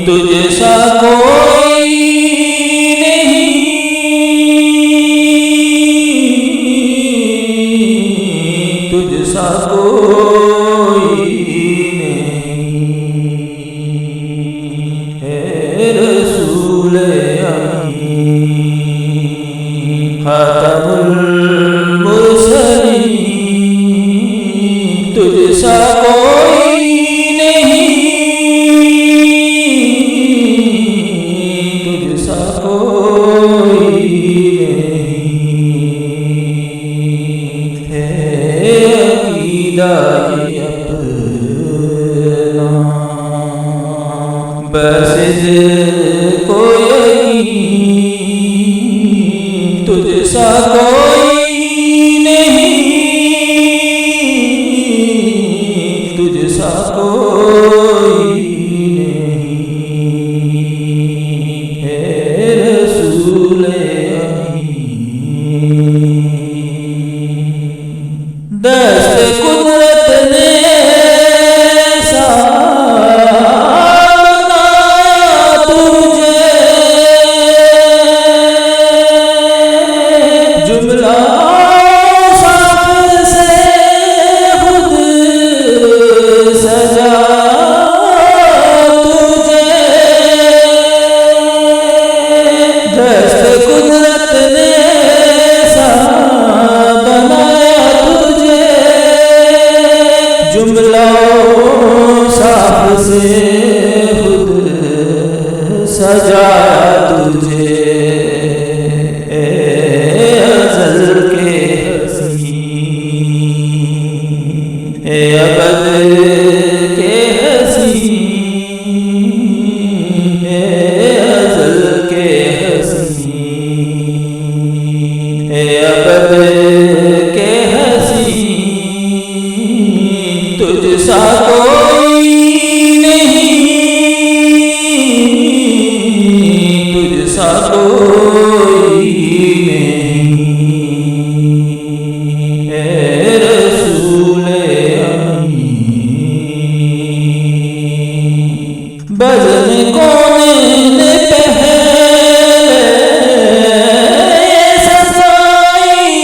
तुझसा कोई नहीं, तुझसा कोई नहीं है रसूल अमीन खातमुल मुरसलीन। तुझसा कोई नहीं, तुझसा कोई नहीं है अकीदा ये अपना, बस को यकीन तुझसा कोई नहीं, तुझसा कोई नहीं है रसूल अमीन। दस्त कुदरत ने सजाया तुझे अज़ल के हसीन, अबद के हसीन, अज़ल के हसीन, अबद के हसीन। तुझसा कोई नहीं, तुझसा कोई नहीं है रसूल अमीन। बज़्म कौन ने पहले सजाई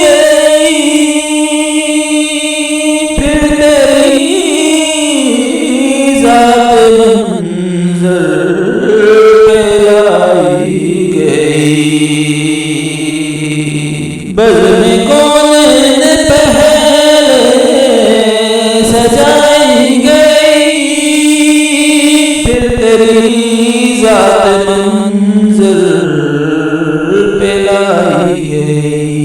गई, फिर तेरी ज़ात मंज़र बज़्म कौन ने पहले सजाई गई, फिर तेरी ज़ात मंज़िल पे लाई गई।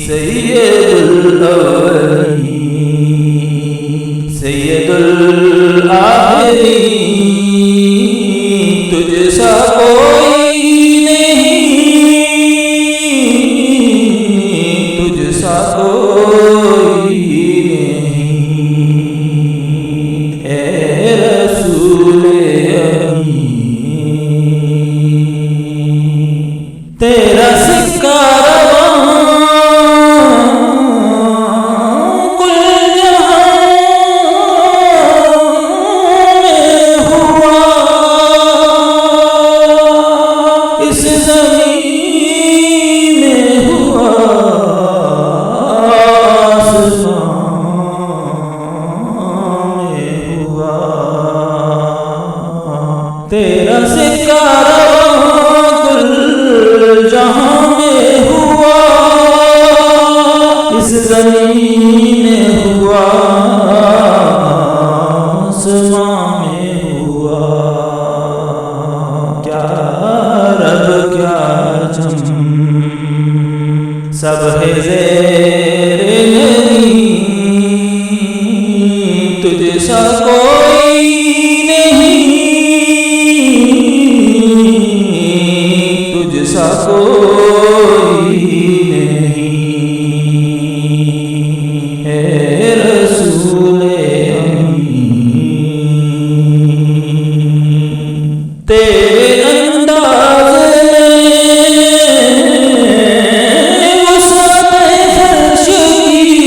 सैयदुल अव्वलीन सैयदुल आखिरीन। तुझसा कोई नहीं, तुझसा कोई नहीं है रसूल अमीन। तेरा सिक्का तेरा सिक्का कुल जहां में हुआ, इस ज़मीन में हुआ, आसमां में हुआ। क्या रब क्या जम सब है ज़ेरे नहीं, तुझसा कोई नहीं, तुझसा कोई नहीं है रसूल अमीन। तेरे अंदाज में वसअत फर्श की,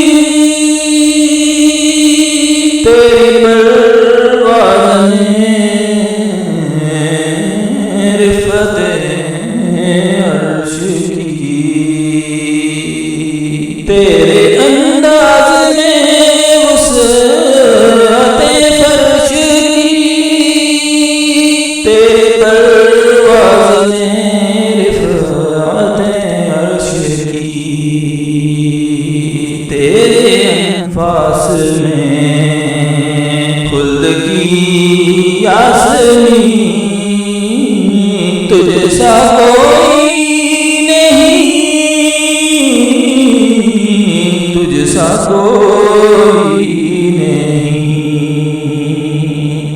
तेरी परवाज़ में रिफ़त अर्श की, तेरे अंदाज में वसअत फर्श की, तेरे परवाज़ में रिफ़त अर्श की, तेरे अनफास में खुल्द की यासमीन, तुझसा कोई नहीं, तुझसा कोई नहीं।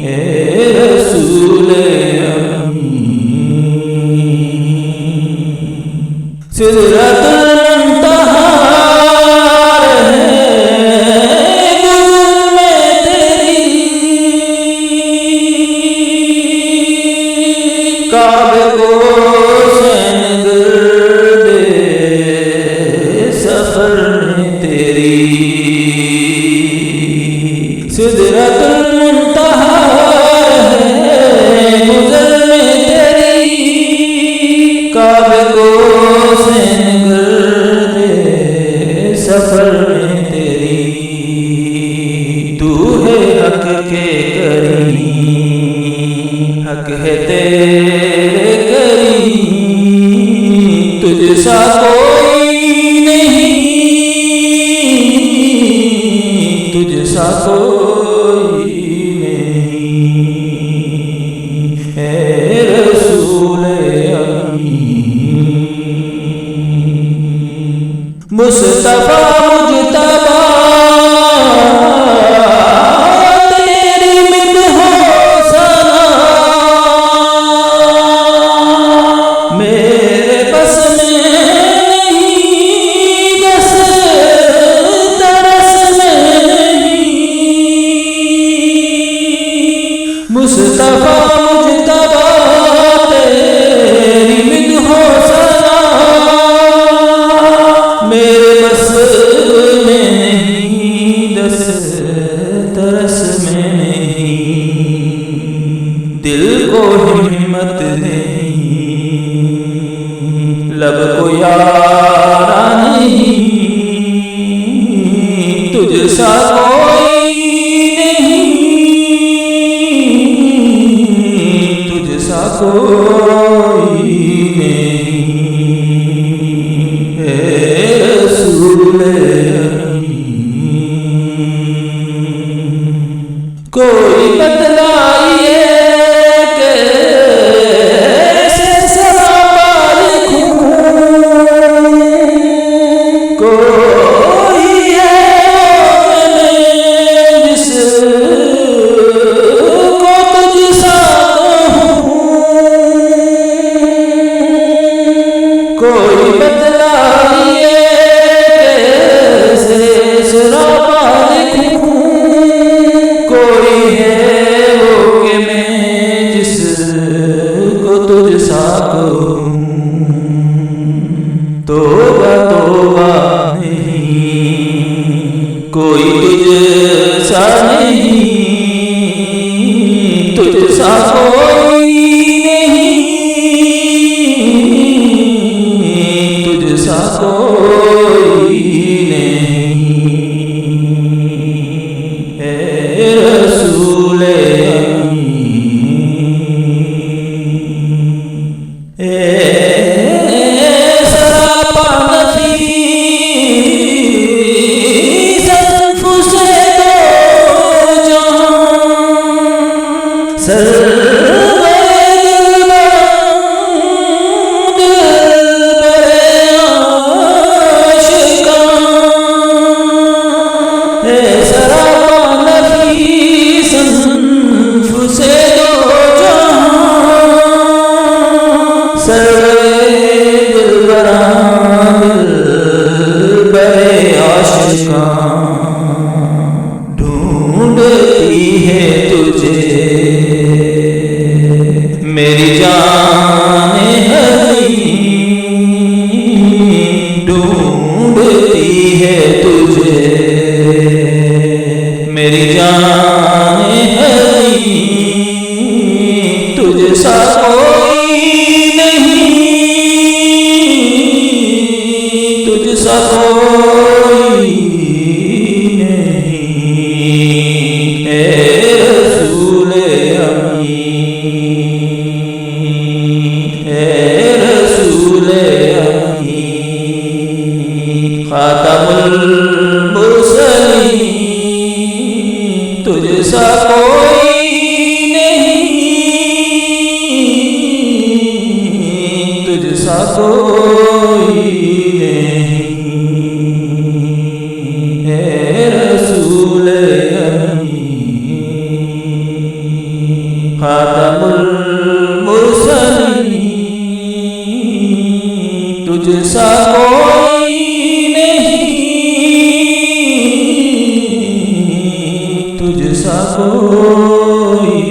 ए रसूले सिदरतुल मुंतहा काबे को सैनगर्दे सफर में तेरी, सिदरतुल मुंतहा है गुज़र में तेरी, काबे को सैनगर्दे सफर में तेरी, तू है हक के करीम, हक है तेरे करीम, तुझसा कोई नहीं, तुझसा कोई नहीं। है रसूले अमीन मुस्तफा मुजतबा, तेरी मिन्न हो सना, मेरे बस में नहीं, दस तरस में नहीं, मुस्तफा मुजतबा तेरी मिन्न हो सना, मेरे बस में नहीं, दस तरस में नहीं, दिल को हिम्मत नहीं, लब को यारा नहीं, तुझसा कोई नहीं, तुझसा कोई नहीं। है रसूले कोई बतलाइए कैसे सवाल लिखूं, कोई है जिसको तुझसा कहूं, जाने ढूंढती है तुझे, मेरी जाने तुझ सा कोई नहीं, तुझ सा कोई नहीं। ए रसूले अमीन, ए रसूले अमीन, खातमुल मुरसलीन, तुझ सा कोई नहीं, तुझ सा कोई नहीं। है रसूले अमीन, खातमुल मुरसलीन, तुझ सा कोई नहीं, तुझ सा कोई